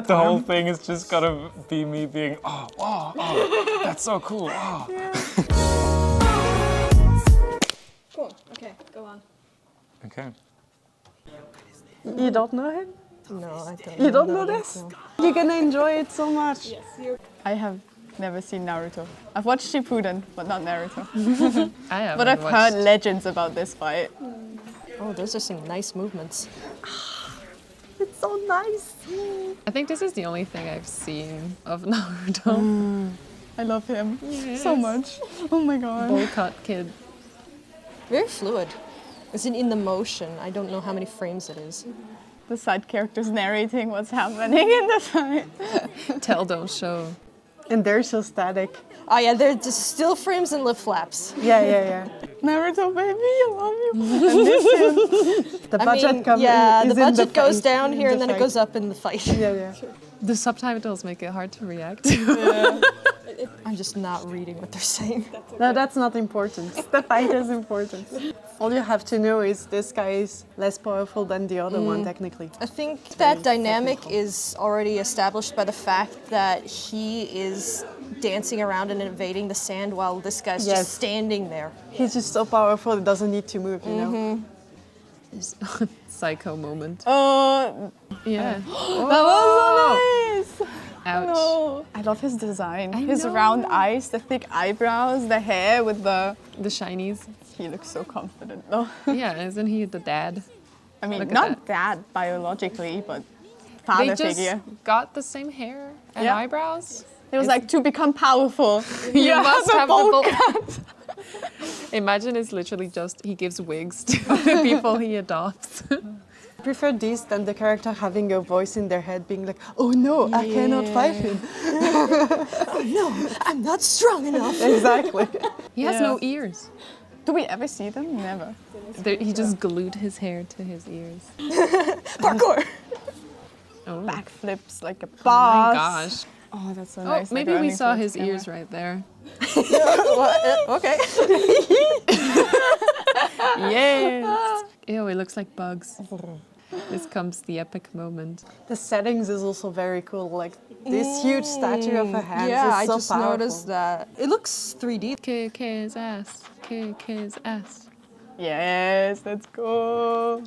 The whole thing is just gonna be me being, oh, that's so cool. Oh. Cool. Okay, go on. Okay. You don't know him? No, I don't. You don't know this? No. You're gonna enjoy it so much. Yes, you're... I have never seen Naruto. I've watched Shippuden, but not Naruto. I have. But I've heard legends about this fight. Oh, those are some nice movements. It's so nice. I think this is the only thing I've seen of Naruto. I love him so much. Oh my god. Bowl cut kid. Very fluid. As in the motion. I don't know how many frames it is. The side characters narrating what's happening in the fight. Tell, don't show. And they're so static. Oh yeah, they're just still frames and lip flaps. Yeah. Naruto, baby, I love you. I miss him. The budget the budget goes down here and then it goes up in the fight. Yeah. The subtitles make it hard to react. I'm just not reading what they're saying. No, that's not important. The fight is important. All you have to know is this guy is less powerful than the other one, technically. I think that dynamic is already established by the fact that he is dancing around and invading the sand while this guy's just standing there. He's just so powerful, he doesn't need to move, you know? This psycho moment. Oh, Yeah. that was so nice. Ouch. No. I love his design. His round eyes, the thick eyebrows, the hair with the shinies. He looks so confident though. Yeah, isn't he the dad? I mean, Look at not dad biologically, but father They just figure. got the same hair and eyebrows. It was like, to become powerful, You must have the bowl cut. Imagine it's literally just he gives wigs to the people he adopts. I prefer this than the character having a voice in their head being like, oh no, I cannot fight him. Oh no, I'm not strong enough. Exactly. He has no ears. Do we ever see them? Never. He just glued his hair to his ears. Parkour! Oh. Backflips like a boss. Oh my gosh. Oh, that's so Oh, nice. maybe we saw his ears right there. Okay. Yes. Ew, it looks like bugs. This comes the epic moment. The settings is also very cool, like this huge statue of a hand Yeah, is I so just powerful. noticed that. It looks 3D. Kick his ass. Kick his ass. Yes, let's go.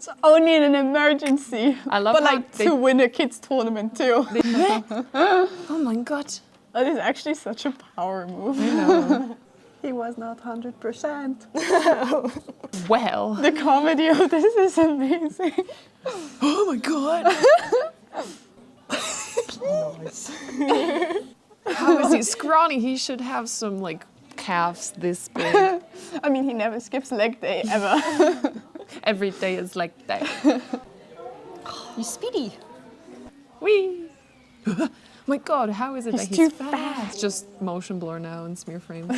So only in an emergency. I love but how like to win a kids tournament too. Oh my god. That is actually such a power move. I know. He was not 100%. Well. The comedy of this is amazing. Oh my god. How is he scrawny? He should have some like calves this big. I mean, he never skips leg day ever. Every day is like that. He's speedy. Wee. Oh my god, how is it He's that too he's fast? Just motion blur now and smear frames.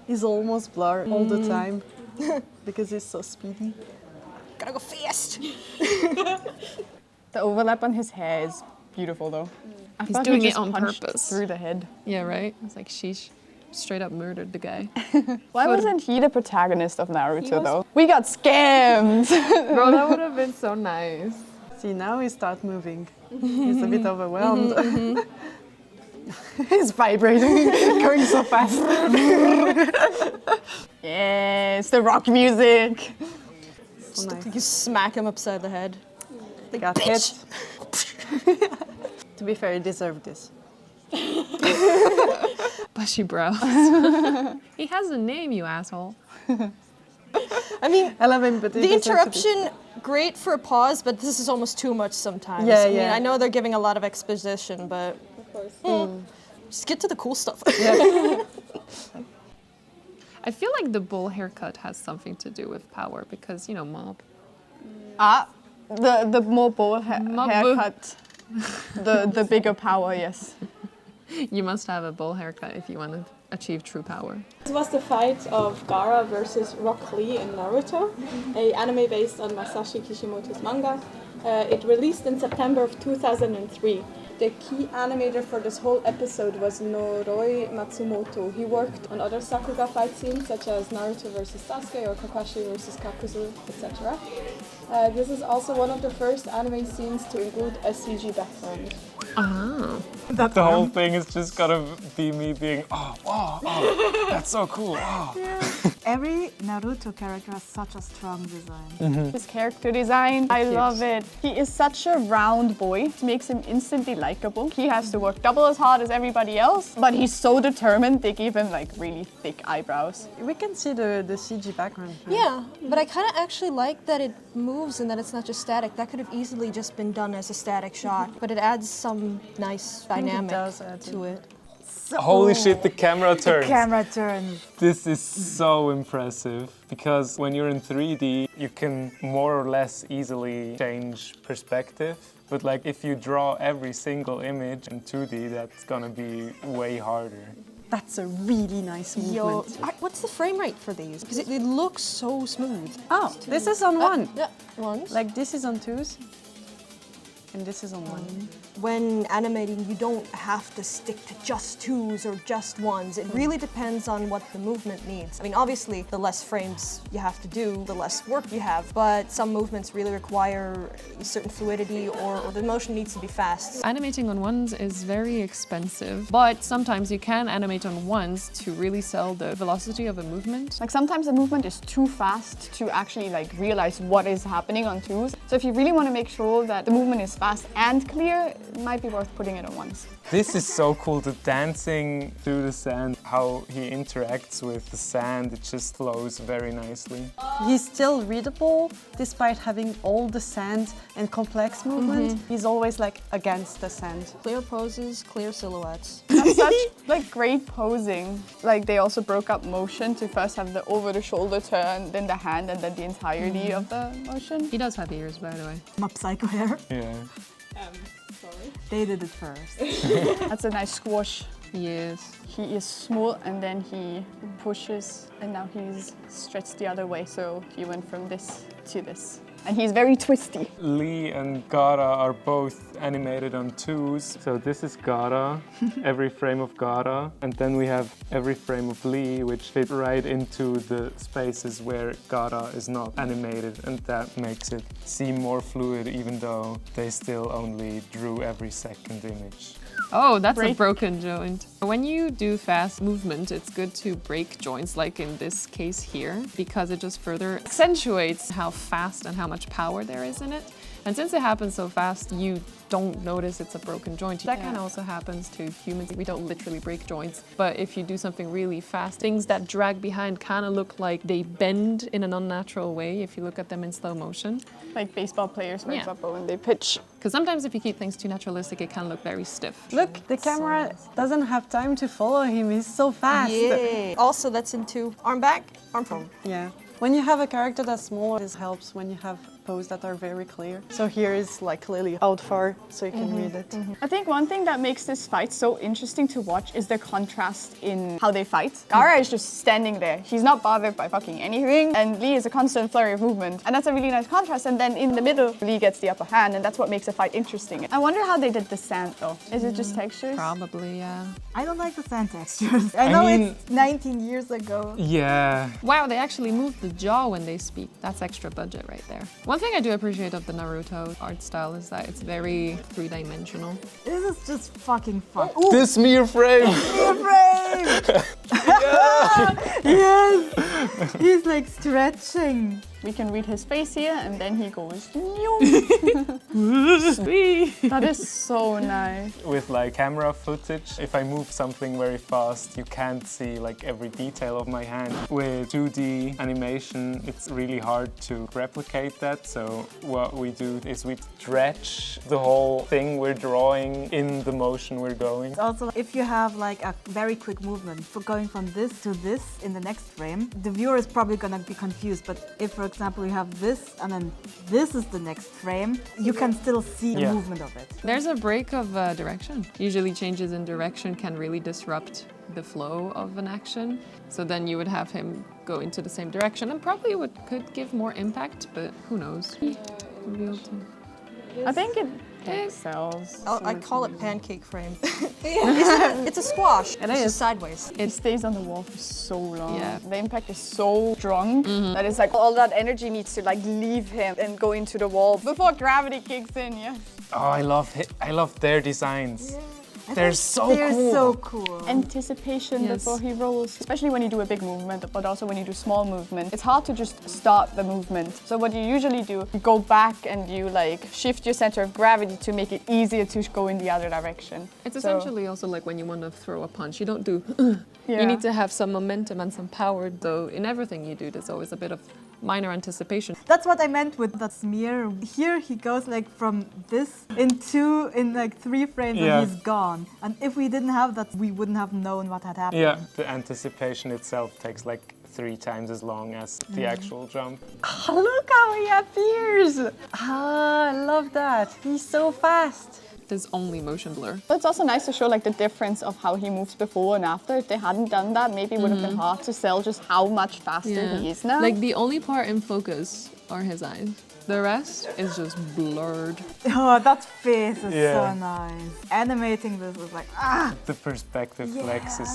He's almost blurred all the time because he's so speedy. Gotta go fast. The overlap on his hair is beautiful though. I He's thought doing he it just on punched purpose. through the head. Yeah, right? It's like sheesh. Straight up murdered the guy. Why wasn't he the protagonist of Naruto though? We got scammed! Bro, that would have been so nice. See, now he starts moving. He's a bit overwhelmed. He's vibrating, going so fast. Yes, the rock music. Just like you smack him upside the head. Like, Got bitch. hit. To be fair, he deserved this. Bushy brows. He has a name, you asshole. I mean, I love him, but the interruption, great for a pause, but this is almost too much sometimes. Yeah, I mean, yeah. I know they're giving a lot of exposition, but Of course. just get to the cool stuff. Yeah. I feel like the bull haircut has something to do with power because, you know, mob. The more bowl Mob. haircut, the bigger power, yes. You must have a bull haircut if you want to achieve true power. This was the fight of Gaara versus Rock Lee in Naruto, a anime based on Masashi Kishimoto's manga. It released in September of 2003. The key animator for this whole episode was Noroi Matsumoto. He worked on other Sakuga fight scenes such as Naruto versus Sasuke or Kakashi versus Kakuzu, etc. This is also one of the first anime scenes to include a CG background. The whole thing is just gonna be me being, oh, wow, oh, that's so cool, oh. Every Naruto character has such a strong design. His character design, I love it. He is such a round boy. It makes him instantly likable. He has to work double as hard as everybody else, but he's so determined they give him like really thick eyebrows. We can see the CG background. Right? Yeah, but I kind of actually like that it moves and that it's not just static. That could have easily just been done as a static shot, but it adds some nice dynamic does add to it. Holy shit, the camera turns. Camera turns. This is so impressive because when you're in 3D, you can more or less easily change perspective. But like if you draw every single image in 2D, that's gonna be way harder. That's a really nice movement. What's the frame rate for these? Because it looks so smooth. Oh, this is on one. Yeah, ones. Like this is on twos, and this is on one. When animating, you don't have to stick to just twos or just ones. It really depends on what the movement needs. I mean, obviously, the less frames you have to do, the less work you have, but some movements really require a certain fluidity or the motion needs to be fast. Animating on ones is very expensive, but sometimes you can animate on ones to really sell the velocity of a movement. Like sometimes the movement is too fast to actually like realize what is happening on twos. So if you really want to make sure that the movement is fast and clear, it might be worth putting it on ones. This is so cool, the dancing through the sand, how he interacts with the sand, it just flows very nicely. He's still readable despite having all the sand and complex movement. He's always like against the sand. Clear poses, clear silhouettes. That's such like great posing. Like they also broke up motion to first have the over the shoulder turn, then the hand, and then the entirety of the motion. He does have ears, by the way. My psycho hair. Yeah. Sorry. They did it first. That's a nice squash. He is. He is small and then he pushes and now he's stretched the other way. So he went from this to this. And he's very twisty. Lee and Gaara are both animated on twos. So this is Gaara, every frame of Gaara. And then we have every frame of Lee, which fit right into the spaces where Gaara is not animated. And that makes it seem more fluid, even though they still only drew every second image. Oh, that's a Break. broken joint. When you do fast movement, it's good to break joints, like in this case here, because it just further accentuates how fast and how much power there is in it. And since it happens so fast, you don't notice it's a broken joint. That kind of also happens to humans. We don't literally break joints, but if you do something really fast, things that drag behind kind of look like they bend in an unnatural way if you look at them in slow motion. Like baseball players, for Yeah. example, when they pitch. Because sometimes if you keep things too naturalistic, it can look very stiff. Look, the camera doesn't have time to follow him. He's so fast. Yeah. Also, that's into arm back, arm forward. Yeah. When you have a character that's smaller, this helps when you have poses that are very clear. So here is like clearly out far, so you can read it. I think one thing that makes this fight so interesting to watch is the contrast in how they fight. Gaara is just standing there. He's not bothered by fucking anything. And Lee is a constant flurry of movement. And that's a really nice contrast. And then in the middle, Lee gets the upper hand. And that's what makes the fight interesting. I wonder how they did the sand though. Is it just textures? Probably, yeah. I don't like the sand textures. I know mean- it's 19 years ago. Yeah. Wow, they actually moved the jaw when they speak. That's extra budget right there. One thing I do appreciate of the Naruto art style is that it's very three-dimensional. This is just fucking fun. This mirror frame! Yes! He's like stretching. We can read his face here and then he goes, that is so nice. With like camera footage, if I move something very fast, you can't see like every detail of my hand. With 2D animation, it's really hard to replicate that. So what we do is we stretch the whole thing we're drawing in the motion we're going. Also, if you have like a very quick movement for going from this to this in the next frame, the viewer is probably gonna be confused. But if, for example, you have this and then this is the next frame, you can still see the movement of it. There's a break of direction. Usually changes in direction can really disrupt the flow of an action. So then you would have him go into the same direction and probably could give more impact, but who knows? We'll be able to. I think it excels. I call it pancake frame. It's a squash. It's just sideways. It stays on the wall for so long. Yeah. The impact is so strong that it's like all that energy needs to like leave him and go into the wall before gravity kicks in. Yeah. Oh, I love their designs. They're so They're cool. so cool. Anticipation Yes. before he rolls, especially when you do a big movement, but also when you do small movement. It's hard to just start the movement. So what you usually do, you go back and you like shift your center of gravity to make it easier to go in the other direction. It's So- essentially also like when you want to throw a punch. You don't do. Yeah. You need to have some momentum and some power. So in everything you do, there's always a bit of minor anticipation. That's what I meant with that smear. Here he goes like from this in like 3 frames Yeah. and he's gone. And if we didn't have that, we wouldn't have known what had happened. Yeah, the anticipation itself takes like 3 times as long as the actual jump. Oh, look how he appears! Ah, I love that. He's so fast. There's only motion blur. But it's also nice to show like the difference of how he moves before and after. If they hadn't done that, maybe it would have been hard to sell just how much faster he is now. Like the only part in focus are his eyes. The rest is just blurred. Oh, that face is Yeah. so nice. Animating this is like, ah! The perspective flex is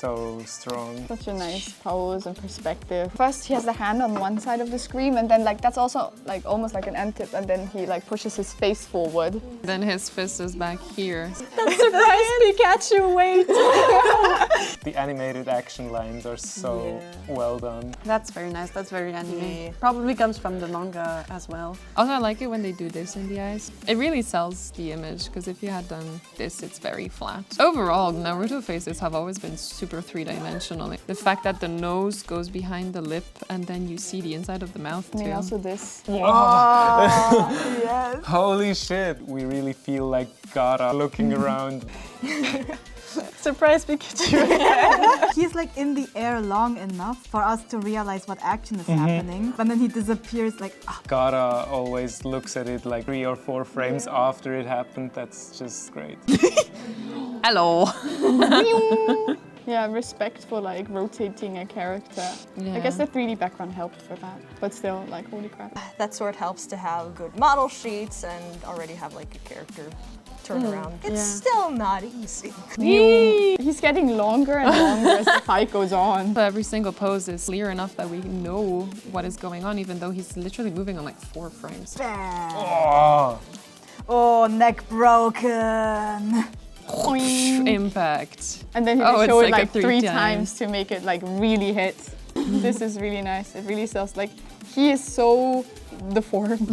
so strong. Such a nice pose and perspective. First he has the hand on one side of the screen and then like that's also like almost like an antip and then he like pushes his face forward. Then his fist is back here. Surprise Pikachu, wait! The animated action lines are so well done. That's very nice. That's very anime. Probably comes from the manga as well. Also, I like it when they do this in the eyes. It really sells the image, because if you had done this, it's very flat. Overall, Naruto faces have always been super three-dimensional. The fact that the nose goes behind the lip and then you see the inside of the mouth I mean too. also this. Holy shit, we really feel like Gaara looking around. Surprise Pikachu. He's like in the air long enough for us to realize what action is happening. And then he disappears like, ah. Gaara always looks at it like 3 or 4 frames after it happened. That's just great. Hello! Yeah, respect for like rotating a character. I guess the 3D background helped for that, but still like holy crap. That sort helps to have good model sheets and already have like a character turnaround. It's still not easy. He's getting longer and longer as the fight goes on. So every single pose is clear enough that we know what is going on, even though he's literally moving on like 4 frames. Oh, Oh, neck broken. Impact. And then he Oh, can it's show it like a like 3 3 times to make it like really hit. This is really nice. It really sells. Like he is so deformed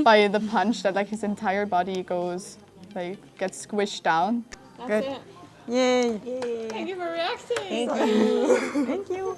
by the punch that like his entire body goes like gets squished down. That's it. Yay. Thank you for reacting. Thank you.